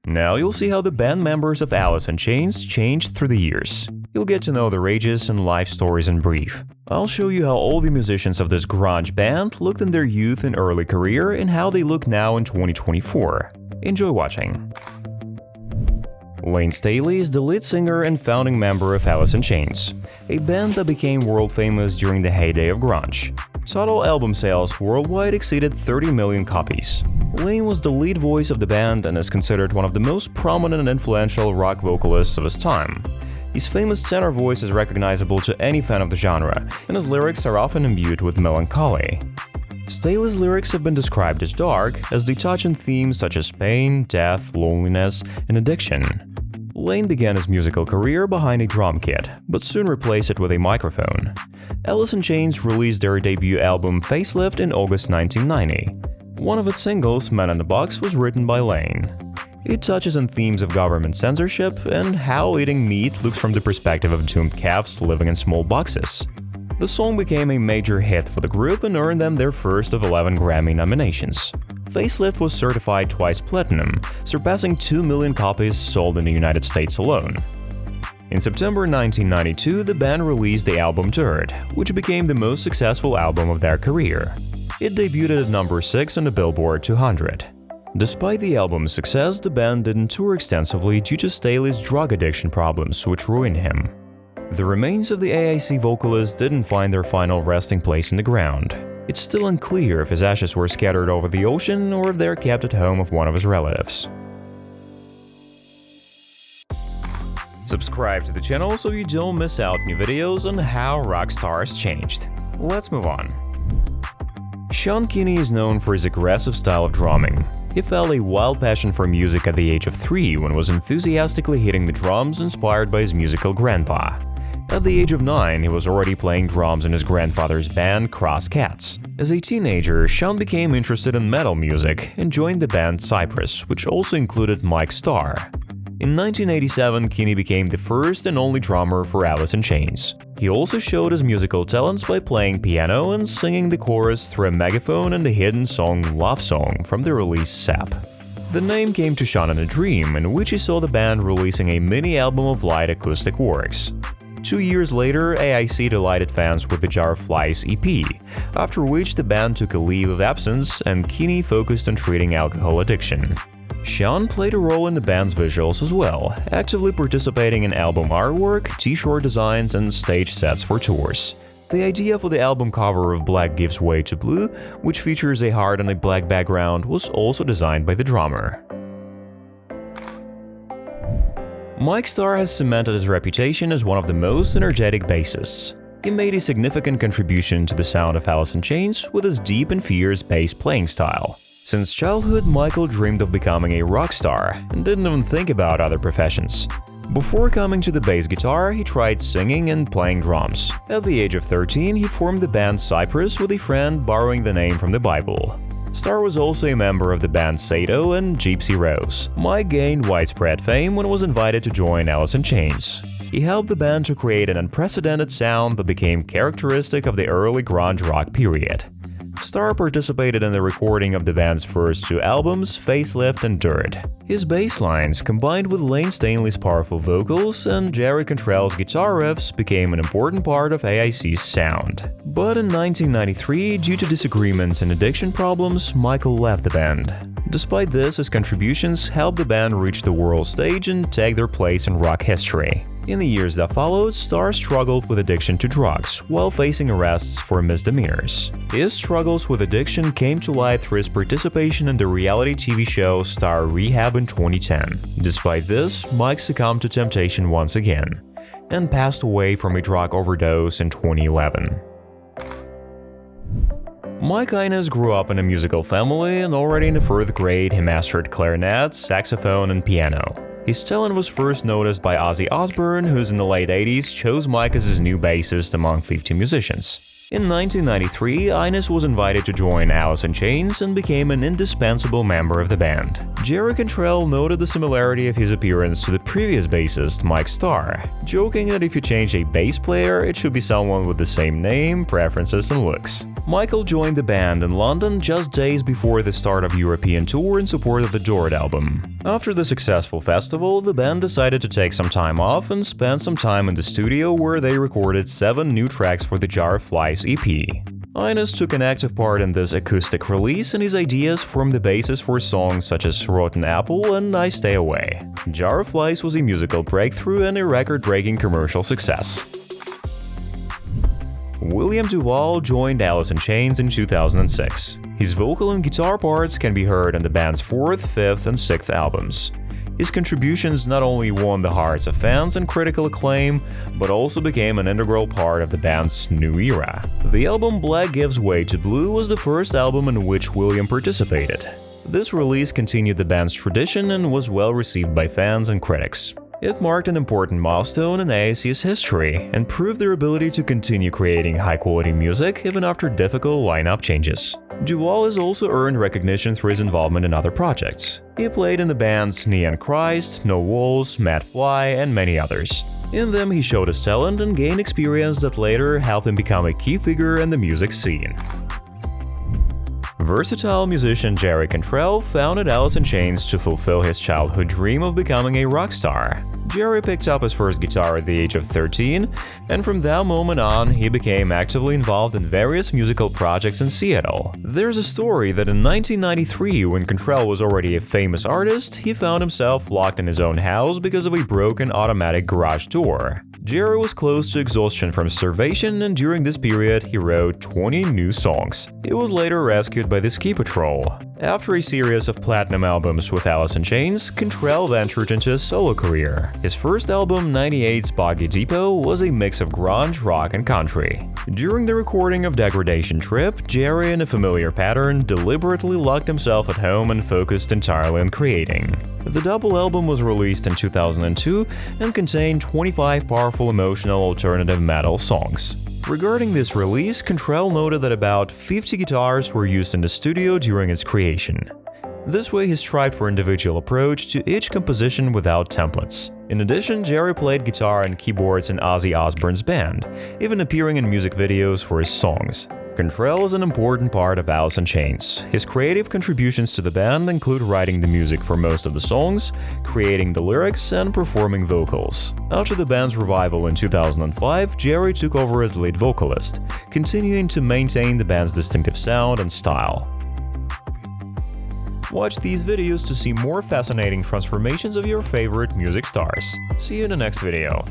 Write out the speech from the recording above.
Now you'll see how the band members of Alice in Chains changed through the years. You'll get to know their ages and life stories in brief. I'll show you how all the musicians of this grunge band looked in their youth and early career and how they look now in 2024. Enjoy watching. Layne Staley is the lead singer and founding member of Alice in Chains, a band that became world famous during the heyday of grunge. Total album sales worldwide exceeded 30 million copies. Layne was the lead voice of the band and is considered one of the most prominent and influential rock vocalists of his time. His famous tenor voice is recognizable to any fan of the genre, and his lyrics are often imbued with melancholy. Staley's lyrics have been described as dark, as they touch on themes such as pain, death, loneliness, and addiction. Layne began his musical career behind a drum kit, but soon replaced it with a microphone. Alice in Chains released their debut album Facelift in August 1990. One of its singles, Man in the Box, was written by Layne. It touches on themes of government censorship and how eating meat looks from the perspective of doomed calves living in small boxes. The song became a major hit for the group and earned them their first of 11 Grammy nominations. Facelift was certified twice platinum, surpassing 2 million copies sold in the United States alone. In September 1992, the band released the album Dirt, which became the most successful album of their career. It debuted at number 6 on the Billboard 200. Despite the album's success, the band didn't tour extensively due to Staley's drug addiction problems, which ruined him. The remains of the AIC vocalist didn't find their final resting place in the ground. It's still unclear if his ashes were scattered over the ocean or if they're kept at home of one of his relatives. Subscribe to the channel so you don't miss out new videos on how rock stars changed. Let's move on. Kinney is known for his aggressive style of drumming. He felt a wild passion for music at the age of 3 when was enthusiastically hitting the drums inspired by his musical grandpa. At the age of 9, he was already playing drums in his grandfather's band Cross Cats. As a teenager, Sean became interested in metal music and joined the band Cypress, which also included Mike Starr. In 1987, Kinney became the first and only drummer for Alice in Chains. He also showed his musical talents by playing piano and singing the chorus through a megaphone in the hidden song Love Song from the release Sap. The name came to Sean in a dream, in which he saw the band releasing a mini-album of light acoustic works. 2 years later, AIC delighted fans with the Jar of Flies EP, after which the band took a leave of absence and Kinney focused on treating alcohol addiction. Sean played a role in the band's visuals as well, actively participating in album artwork, t-shirt designs, and stage sets for tours. The idea for the album cover of Black Gives Way to Blue, which features a heart on a black background, was also designed by the drummer. Mike Starr has cemented his reputation as one of the most energetic bassists. He made a significant contribution to the sound of Alice in Chains with his deep and fierce bass playing style. Since childhood, Michael dreamed of becoming a rock star and didn't even think about other professions. Before coming to the bass guitar, he tried singing and playing drums. At the age of 13, he formed the band Cypress with a friend, borrowing the name from the Bible. Starr was also a member of the band Sato and Gypsy Rose. Mike gained widespread fame when was invited to join Alice in Chains. He helped the band to create an unprecedented sound that became characteristic of the early grunge rock period. Starr participated in the recording of the band's first 2 albums, Facelift and Dirt. His bass lines, combined with Layne Staley's powerful vocals and Jerry Cantrell's guitar riffs, became an important part of AIC's sound. But in 1993, due to disagreements and addiction problems, Michael left the band. Despite this, his contributions helped the band reach the world stage and take their place in rock history. In the years that followed, Starr struggled with addiction to drugs while facing arrests for misdemeanors. His struggles with addiction came to light through his participation in the reality TV show Starr Rehab in 2010. Despite this, Mike succumbed to temptation once again and passed away from a drug overdose in 2011. Mike Inez grew up in a musical family, and already in the 4th grade he mastered clarinet, saxophone, and piano. His talent was first noticed by Ozzy Osbourne, who in the late 80s chose Mike as his new bassist among 50 musicians. In 1993, Inez was invited to join Alice in Chains and became an indispensable member of the band. Jerry Cantrell noted the similarity of his appearance to the previous bassist, Mike Starr, joking that if you change a bass player, it should be someone with the same name, preferences, and looks. Michael joined the band in London just days before the start of European tour in support of the Doors album. After the successful festival, the band decided to take some time off and spend some time in the studio where they recorded 7 new tracks for the Jar of Flies EP. Inez took an active part in this acoustic release, and his ideas formed the basis for songs such as Rotten Apple and I Stay Away. Jar of Flies was a musical breakthrough and a record-breaking commercial success. William DuVall joined Alice in Chains in 2006. His vocal and guitar parts can be heard on the band's 4th, 5th, and 6th albums. His contributions not only won the hearts of fans and critical acclaim, but also became an integral part of the band's new era. The album Black Gives Way to Blue was the first album in which William participated. This release continued the band's tradition and was well received by fans and critics. It marked an important milestone in AAC's history and proved their ability to continue creating high-quality music even after difficult lineup changes. DuVall has also earned recognition through his involvement in other projects. He played in the bands Neon Christ, No Walls, Mad Fly, and many others. In them, he showed his talent and gained experience that later helped him become a key figure in the music scene. Versatile musician Jerry Cantrell founded Alice in Chains to fulfill his childhood dream of becoming a rock star. Jerry picked up his first guitar at the age of 13, and from that moment on, he became actively involved in various musical projects in Seattle. There's a story that in 1993, when Cantrell was already a famous artist, he found himself locked in his own house because of a broken automatic garage door. Jerry was close to exhaustion from starvation, and during this period, he wrote 20 new songs. He was later rescued by the Ski Patrol. After a series of platinum albums with Alice in Chains, Cantrell ventured into a solo career. His first album, 98's Boggy Depot, was a mix of grunge, rock, and country. During the recording of Degradation Trip, Jerry, in a familiar pattern, deliberately locked himself at home and focused entirely on creating. The double album was released in 2002 and contained 25 powerful emotional alternative metal songs. Regarding this release, Cantrell noted that about 50 guitars were used in the studio during its creation. This way, he strived for individual approach to each composition without templates. In addition, Jerry played guitar and keyboards in Ozzy Osbourne's band, even appearing in music videos for his songs. Cantrell is an important part of Alice in Chains. His creative contributions to the band include writing the music for most of the songs, creating the lyrics, and performing vocals. After the band's revival in 2005, Jerry took over as lead vocalist, continuing to maintain the band's distinctive sound and style. Watch these videos to see more fascinating transformations of your favorite music stars. See you in the next video.